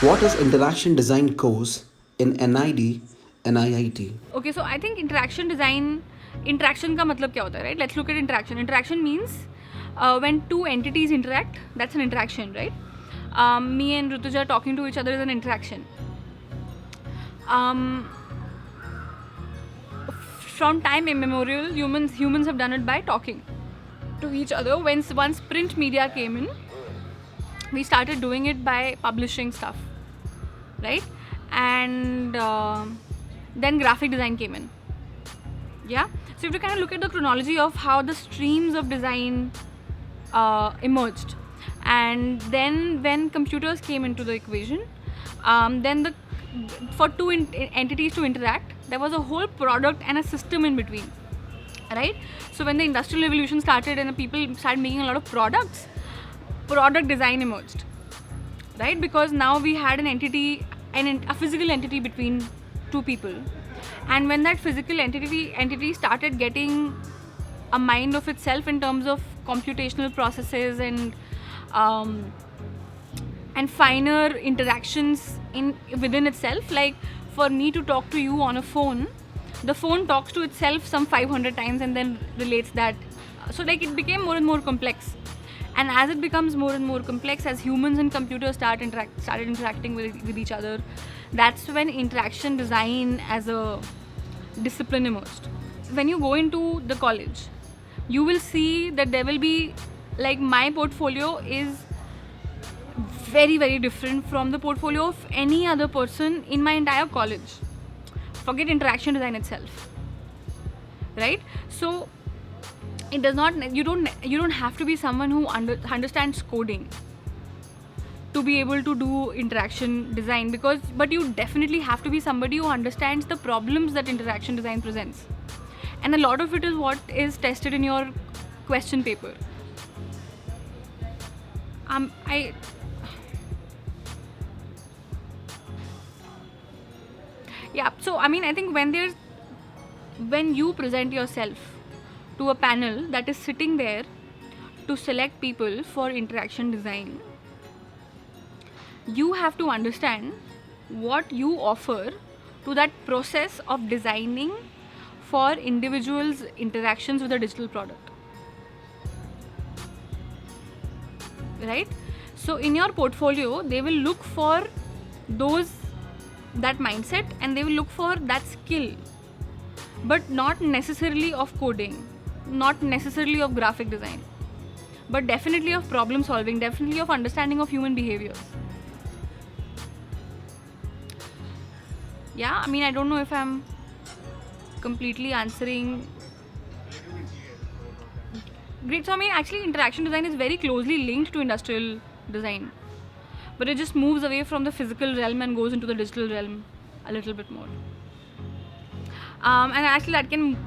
What is interaction design course in NID and IIT? Okay, so I think interaction का मतलब क्या होता है, right? Let's look at interaction. Interaction means when two entities interact, that's an interaction, right? Me and Rutuja talking to each other is an interaction. Um, from time immemorial, humans have done it by talking to each other. Once print media came in, we started doing it by publishing stuff, right? And then graphic design came in. Yeah, so if you kind of look at the chronology of how the streams of design emerged, and then when computers came into the equation, then for two entities to interact, there was a whole product and a system in between, right? So when the industrial revolution started and the people started making a lot of products, product design emerged, right? Because now we had an entity, a physical entity between two people, and when that physical entity started getting a mind of itself in terms of computational processes um, and finer interactions in within itself, like for me to talk to you on a phone, the phone talks to itself some 500 times and then relates that. So like it became more and more complex, and as it becomes more and more complex, as humans and computers started interacting with each other, that's when interaction design as a discipline emerged. When you go into the college, you will see that there will be, like, my portfolio is very very different from the portfolio of any other person in my entire college. Forget interaction design itself, right? So it does not, you don't have to be someone who understands coding to be able to do interaction design, but you definitely have to be somebody who understands the problems that interaction design presents, and a lot of it is what is tested in your question paper. I Yeah, so I mean, I think when you present yourself to a panel that is sitting there to select people for interaction design, you have to understand what you offer to that process of designing for individuals' interactions with a digital product, right? So in your portfolio, they will look for those that mindset, and they will look for that skill, but not necessarily of coding, not necessarily of graphic design, but definitely of problem solving, definitely of understanding of human behaviors. Yeah, I mean, I don't know if I'm completely answering. Great. So I mean, actually interaction design is very closely linked to industrial design, but it just moves away from the physical realm and goes into the digital realm a little bit more. And actually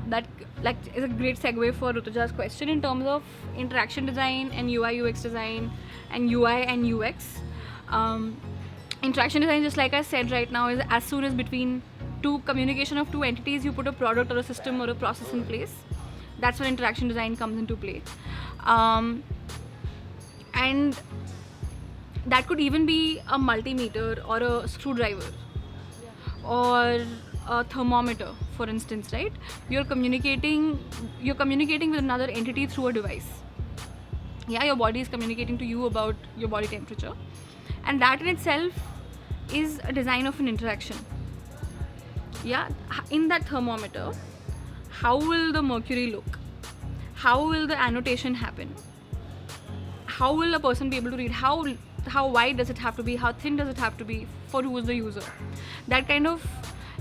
that like is a great segue for Rutuja's question in terms of interaction design and UI UX design and UI and UX. Um, interaction design, just like I said right now, is as soon as between two communication of two entities you put a product or a system or a process in place, that's when interaction design comes into play. And that could even be a multimeter or a screwdriver or a thermometer, for instance, right? You're communicating with another entity through a device. Yeah, your body is communicating to you about your body temperature, and that in itself is a design of an interaction. Yeah, in that thermometer, how will the mercury look? How will the annotation happen? How will a person be able to read? How wide does it have to be? How thin does it have to be? For who is the user? That kind of,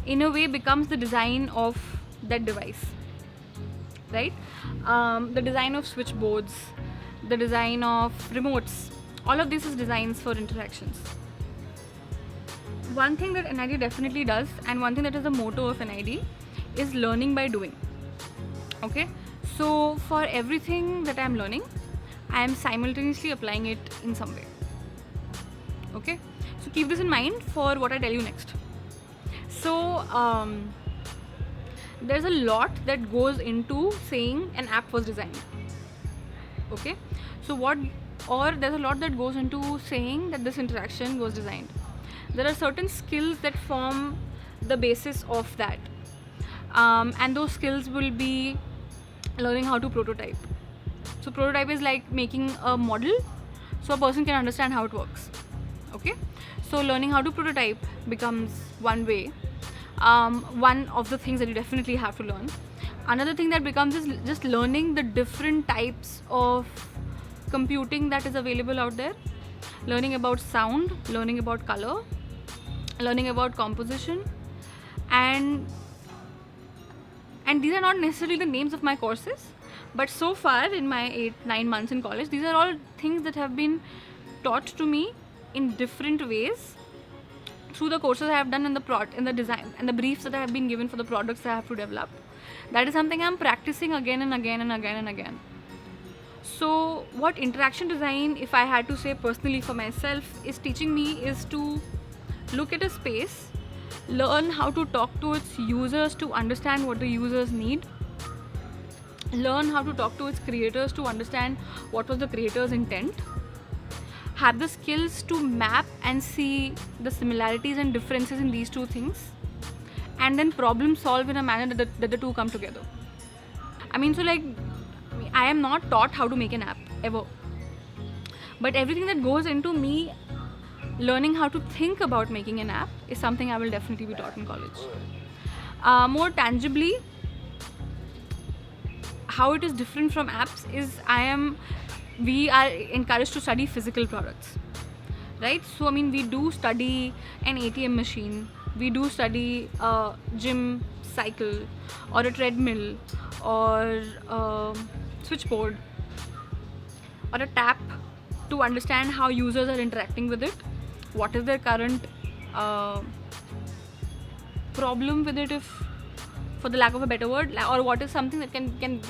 in a way, becomes the design of that device, right? The design of switchboards, the design of remotes, all of this is designs for interactions. One thing that NID definitely does, and one thing that is the motto of NID, is learning by doing. Okay, so for everything that I'm learning, I am simultaneously applying it in some way. Okay, so keep this in mind for what I tell you next. So there's a lot that goes into saying an app was designed. Okay, so there's a lot that goes into saying that this interaction was designed. there are certain skills that form the basis of that. And those skills will be learning how to prototype. So prototype is like making a model so a person can understand how it works. Okay, so learning how to prototype becomes one way, one of the things that you definitely have to learn. Another thing that becomes is just learning the different types of computing that is available out there, learning about sound, learning about color, learning about composition, and these are not necessarily the names of my courses, but so far in my 8-9 months in college, these are all things that have been taught to me in different ways through the courses I have done in the design and the briefs that I have been given for the products that I have to develop. That is something I'm practicing again and again and again and again. So what interaction design, if I had to say personally for myself, is teaching me is to look at a space, learn how to talk to its users to understand what the users need, learn how to talk to its creators to understand what was the creator's intent, have the skills to map and see the similarities and differences in these two things, and then problem solve in a manner that the two come together. I mean, so like, I am not taught how to make an app ever, but everything that goes into me learning how to think about making an app is something I will definitely be taught in college. More tangibly, how it is different from apps is we are encouraged to study physical products, right? So I mean, we do study an ATM machine, we do study a gym cycle or a treadmill or a switchboard or a tap to understand how users are interacting with it, what is their current problem with it, if for the lack of a better word, or what is something that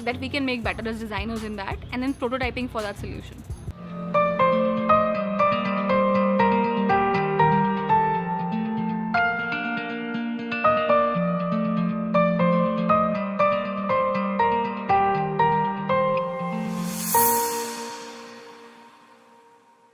that we can make better as designers in that, and then prototyping for that solution.